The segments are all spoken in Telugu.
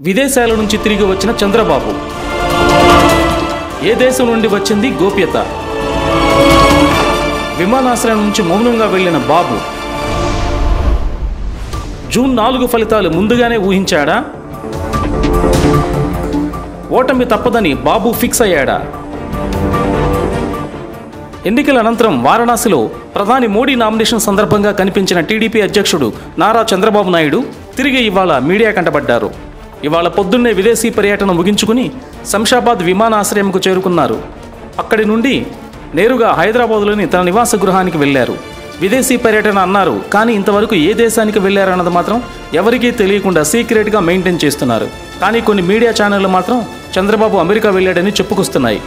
విదేశాల నుంచి తిరిగి వచ్చిన చంద్రబాబు. ఏ దేశం నుండి వచ్చింది గోప్యత? విమానాశ్రయం నుంచి మౌనంగా వెళ్లిన బాబు జూన్ 4 ఫలితాలు ముందుగానే ఊహించాడా? ఓటమి తప్పదని బాబు ఫిక్స్ అయ్యాడా? ఎన్నికల అనంతరం వారణాసిలో ప్రధాని మోడీ నామినేషన్ సందర్భంగా కనిపించిన టీడీపీ అధ్యక్షుడు నారా చంద్రబాబు నాయుడు తిరిగి ఇవాళ మీడియా కంటపడ్డారు. ఇవాళ పొద్దున్నే విదేశీ పర్యటన ముగించుకుని శంషాబాద్ విమానాశ్రయంకు చేరుకున్నారు. అక్కడి నుండి నేరుగా హైదరాబాద్లోని తన నివాస గృహానికి వెళ్లారు. విదేశీ పర్యటన అన్నారు, కానీ ఇంతవరకు ఏ దేశానికి వెళ్లారన్నది మాత్రం ఎవరికీ తెలియకుండా సీక్రెట్గా మెయింటైన్ చేస్తున్నారు. కానీ కొన్ని మీడియా ఛానళ్లు మాత్రం చంద్రబాబు అమెరికా వెళ్లాడని చెప్పుకొస్తున్నాయి.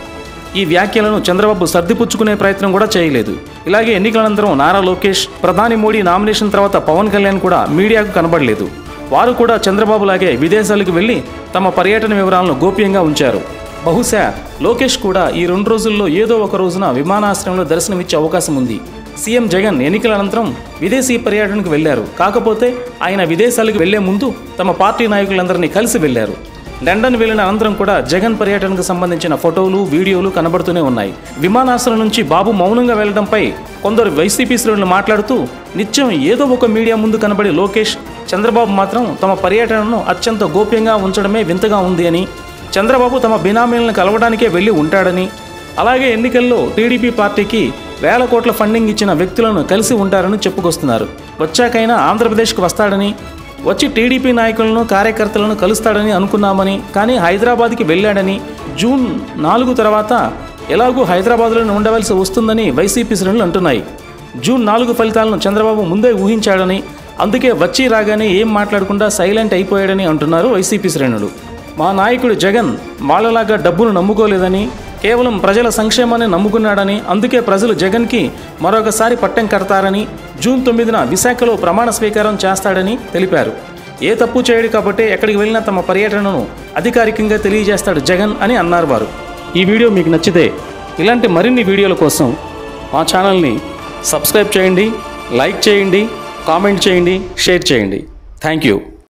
ఈ వ్యాఖ్యలను చంద్రబాబు సర్దిపుచ్చుకునే ప్రయత్నం కూడా చేయలేదు. ఇలాగే ఎన్నికల అనంతరం నారా లోకేష్, ప్రధాని మోడీ నామినేషన్ తర్వాత పవన్ కళ్యాణ్ కూడా మీడియాకు కనబడలేదు. వారు కూడా చంద్రబాబు లాగే విదేశాలకు వెళ్లి తమ పర్యటన వివరాలను గోప్యంగా ఉంచారు. బహుశా లోకేష్ కూడా ఈ 2 రోజుల్లో ఏదో ఒక రోజున విమానాశ్రయంలో దర్శనమిచ్చే అవకాశం ఉంది. సీఎం జగన్ ఎన్నికల అనంతరం విదేశీ పర్యటనకు వెళ్లారు. కాకపోతే ఆయన విదేశాలకు వెళ్లే ముందు తమ పార్టీ నాయకులందరినీ కలిసి వెళ్లారు. లండన్ వెళ్లిన అనంతరం కూడా జగన్ పర్యటనకు సంబంధించిన ఫోటోలు, వీడియోలు కనబడుతూనే ఉన్నాయి. విమానాశ్రయం నుంచి బాబు మౌనంగా వెళ్లడంపై కొందరు వైసీపీ శ్రేణులు మాట్లాడుతూ, నిత్యం ఏదో ఒక మీడియా ముందు కనబడే లోకేష్, చంద్రబాబు మాత్రం తమ పర్యటనను అత్యంత గోప్యంగా ఉంచడమే వింతగా ఉంది అని, చంద్రబాబు తమ బినామీలను కలవడానికే వెళ్లి ఉంటాడని, అలాగే ఎన్నికల్లో టీడీపీ పార్టీకి వేల కోట్ల ఫండింగ్ ఇచ్చిన వ్యక్తులను కలిసి ఉంటారని చెప్పుకొస్తున్నారు. వచ్చాకైనా ఆంధ్రప్రదేశ్కు వస్తాడని, వచ్చి టీడీపీ నాయకులను, కార్యకర్తలను కలుస్తాడని అనుకున్నామని, కానీ హైదరాబాద్కి వెళ్ళాడని, జూన్ 4 తర్వాత ఎలాగూ హైదరాబాద్లోనే ఉండవలసి వస్తుందని వైసీపీ శ్రేణులు అంటున్నాయి. జూన్ 4 ఫలితాలను చంద్రబాబు ముందే ఊహించాడని, అందుకే వచ్చి రాగానే ఏం మాట్లాడకుండా సైలెంట్ అయిపోయాడని అంటున్నారు వైసీపీ శ్రేణులు. మా నాయకుడు జగన్ వాళ్ళలాగా డబ్బును నమ్ముకోలేదని, కేవలం ప్రజల సంక్షేమాన్ని నమ్ముకున్నాడని, అందుకే ప్రజలు జగన్కి మరొకసారి పట్టం కడతారని, జూన్ 9న విశాఖలో ప్రమాణ స్వీకారం చేస్తాడని తెలిపారు. ఏ తప్పు చేయడు కాబట్టి ఎక్కడికి వెళ్ళినా తమ పర్యటనను అధికారికంగా తెలియజేస్తాడు జగన్ అని అన్నారు వారు. ఈ వీడియో మీకు నచ్చితే ఇలాంటి మరిన్ని వీడియోల కోసం మా ఛానల్ని సబ్స్క్రైబ్ చేయండి, లైక్ చేయండి, కామెంట్ చేయండి, షేర్ చేయండి. Thank you.